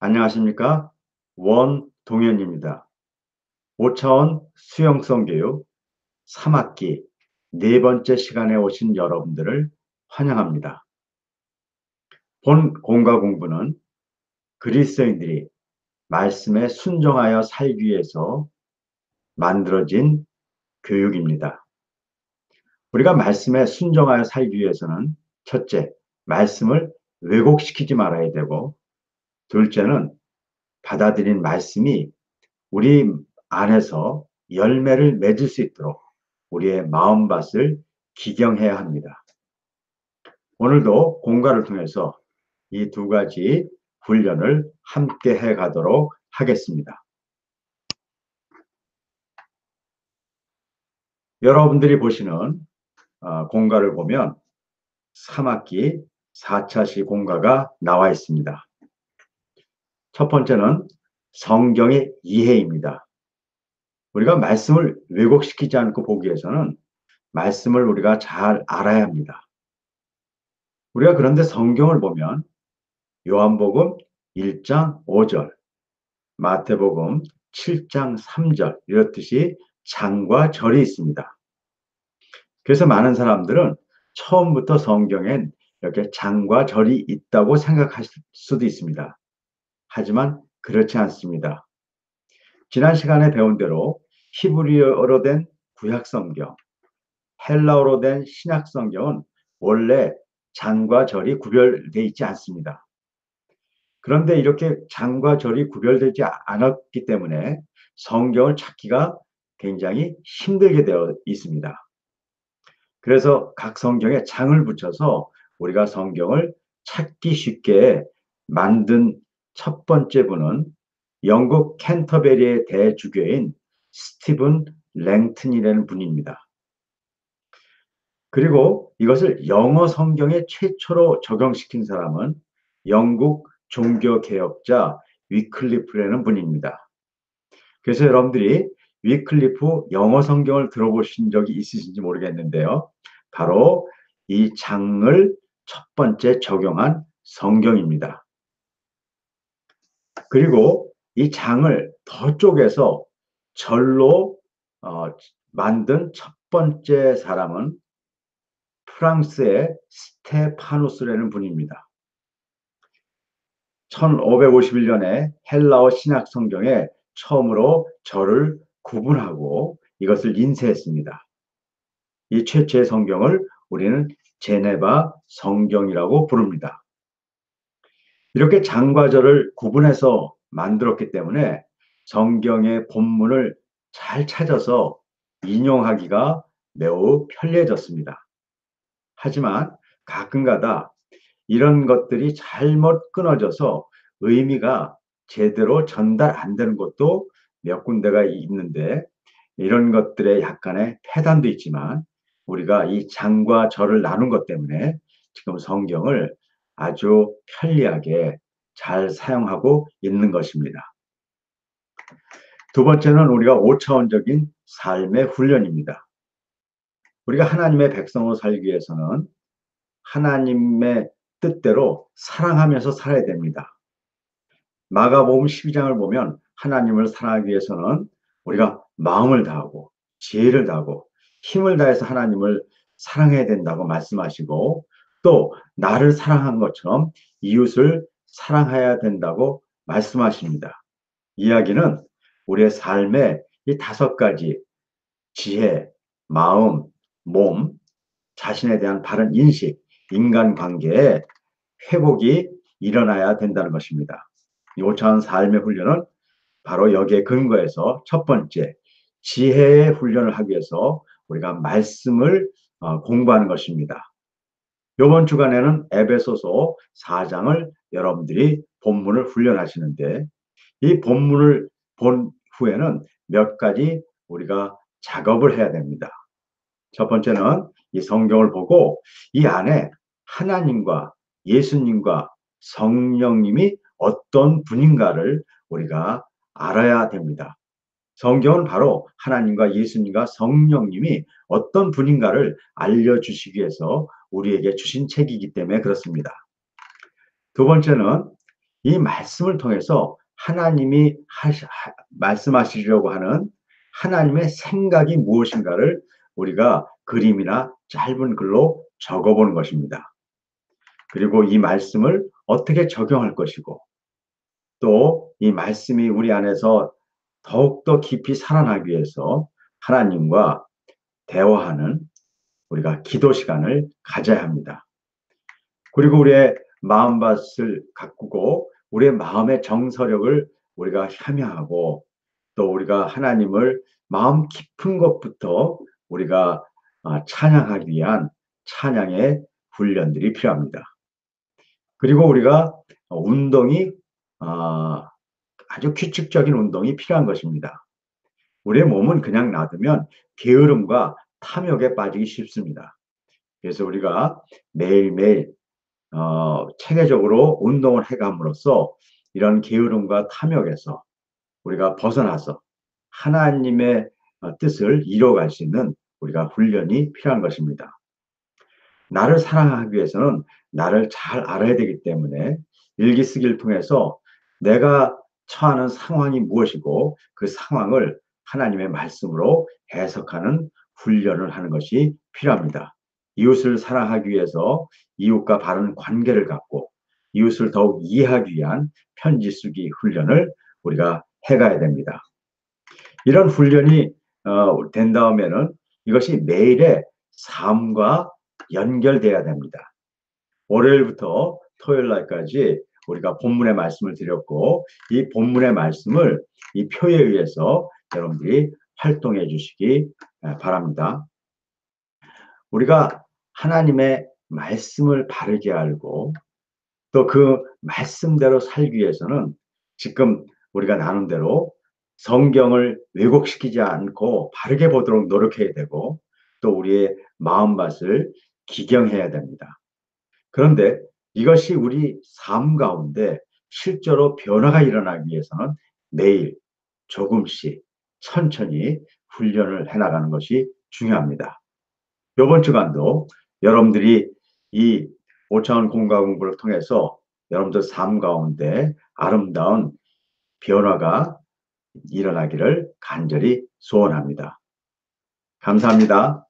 안녕하십니까? 원동현입니다. 5차원 수용성 교육 3학기 네 번째 시간에 오신 여러분들을 환영합니다. 본 공과 공부는 그리스도인들이 말씀에 순종하여 살기 위해서 만들어진 교육입니다. 우리가 말씀에 순종하여 살기 위해서는 첫째, 말씀을 왜곡시키지 말아야 되고, 둘째는 받아들인 말씀이 우리 안에서 열매를 맺을 수 있도록 우리의 마음밭을 기경해야 합니다. 오늘도 공과를 통해서 이 두 가지 훈련을 함께 해 가도록 하겠습니다. 여러분들이 보시는 공과를 보면 3학기 4차시 공과가 나와 있습니다. 첫 번째는 성경의 이해입니다. 우리가 말씀을 왜곡시키지 않고 보기 위해서는 말씀을 우리가 잘 알아야 합니다. 우리가 그런데 성경을 보면 요한복음 1장 5절, 마태복음 7장 3절 이렇듯이 장과 절이 있습니다. 그래서 많은 사람들은 처음부터 성경엔 이렇게 장과 절이 있다고 생각할 수도 있습니다. 하지만 그렇지 않습니다. 지난 시간에 배운 대로 히브리어로 된 구약 성경, 헬라어로 된 신약 성경은 원래 장과 절이 구별되어 있지 않습니다. 그런데 이렇게 장과 절이 구별되지 않았기 때문에 성경을 찾기가 굉장히 힘들게 되어 있습니다. 그래서 각 성경에 장을 붙여서 우리가 성경을 찾기 쉽게 만든 첫 번째 분은 영국 캔터베리의 대주교인 스티븐 랭튼이라는 분입니다. 그리고 이것을 영어 성경에 최초로 적용시킨 사람은 영국 종교개혁자 위클리프라는 분입니다. 그래서 여러분들이 위클리프 영어 성경을 들어보신 적이 있으신지 모르겠는데요. 바로 이 장을 첫 번째 적용한 성경입니다. 그리고 이 장을 더 쪼개서 절로 만든 첫 번째 사람은 프랑스의 스테파누스라는 분입니다. 1551년에 헬라어 신약 성경에 처음으로 절을 구분하고 이것을 인쇄했습니다. 이 최초의 성경을 우리는 제네바 성경이라고 부릅니다. 이렇게 장과 절을 구분해서 만들었기 때문에 성경의 본문을 잘 찾아서 인용하기가 매우 편리해졌습니다. 하지만 가끔가다 이런 것들이 잘못 끊어져서 의미가 제대로 전달 안 되는 것도 몇 군데가 있는데 이런 것들에 약간의 폐단도 있지만 우리가 이 장과 절을 나눈 것 때문에 지금 성경을 아주 편리하게 잘 사용하고 있는 것입니다. 두 번째는 우리가 5차원적인 삶의 훈련입니다. 우리가 하나님의 백성으로 살기 위해서는 하나님의 뜻대로 사랑하면서 살아야 됩니다. 마가복음 12장을 보면 하나님을 사랑하기 위해서는 우리가 마음을 다하고 지혜를 다하고 힘을 다해서 하나님을 사랑해야 된다고 말씀하시고 또 나를 사랑한 것처럼 이웃을 사랑해야 된다고 말씀하십니다. 이야기는 우리의 삶의 이 5가지 지혜, 마음, 몸, 자신에 대한 바른 인식, 인간관계에 회복이 일어나야 된다는 것입니다. 이 5차원 삶의 훈련은 바로 여기에 근거해서 첫 번째, 지혜의 훈련을 하기 위해서 우리가 말씀을 공부하는 것입니다. 이번 주간에는 에베소서 4장을 여러분들이 본문을 훈련하시는데 이 본문을 본 후에는 몇 가지 우리가 작업을 해야 됩니다. 첫 번째는 이 성경을 보고 이 안에 하나님과 예수님과 성령님이 어떤 분인가를 우리가 알아야 됩니다. 성경은 바로 하나님과 예수님과 성령님이 어떤 분인가를 알려주시기 위해서 우리에게 주신 책이기 때문에 그렇습니다. 두 번째는 이 말씀을 통해서 하나님이 말씀하시려고 하는 하나님의 생각이 무엇인가를 우리가 그림이나 짧은 글로 적어보는 것입니다. 그리고 이 말씀을 어떻게 적용할 것이고 또 이 말씀이 우리 안에서 더욱더 깊이 살아나기 위해서 하나님과 대화하는 우리가 기도 시간을 가져야 합니다. 그리고 우리의 마음밭을 가꾸고 우리의 마음의 정서력을 우리가 향유하고 또 우리가 하나님을 마음 깊은 것부터 우리가 찬양하기 위한 찬양의 훈련들이 필요합니다. 그리고 우리가 운동이 아주 규칙적인 운동이 필요한 것입니다. 우리의 몸은 그냥 놔두면 게으름과 탐욕에 빠지기 쉽습니다. 그래서 우리가 매일매일 체계적으로 운동을 해감으로써 이런 게으름과 탐욕에서 우리가 벗어나서 하나님의 뜻을 이뤄갈 수 있는 우리가 훈련이 필요한 것입니다. 나를 사랑하기 위해서는 나를 잘 알아야 되기 때문에 일기 쓰기를 통해서 내가 처하는 상황이 무엇이고 그 상황을 하나님의 말씀으로 해석하는 훈련을 하는 것이 필요합니다. 이웃을 사랑하기 위해서 이웃과 바른 관계를 갖고 이웃을 더욱 이해하기 위한 편지 쓰기 훈련을 우리가 해가야 됩니다. 이런 훈련이 된 다음에는 이것이 매일의 삶과 연결돼야 됩니다. 월요일부터 토요일 날까지 우리가 본문의 말씀을 드렸고 이 본문의 말씀을 이 표에 의해서 여러분들이 활동해 주시기 바랍니다. 우리가 하나님의 말씀을 바르게 알고 또 그 말씀대로 살기 위해서는 지금 우리가 나눈 대로 성경을 왜곡시키지 않고 바르게 보도록 노력해야 되고 또 우리의 마음밭을 기경해야 됩니다. 그런데 이것이 우리 삶 가운데 실제로 변화가 일어나기 위해서는 매일 조금씩 천천히 훈련을 해나가는 것이 중요합니다. 이번 주간도 여러분들이 이 5차원 공과 공부를 통해서 여러분들 삶 가운데 아름다운 변화가 일어나기를 간절히 소원합니다. 감사합니다.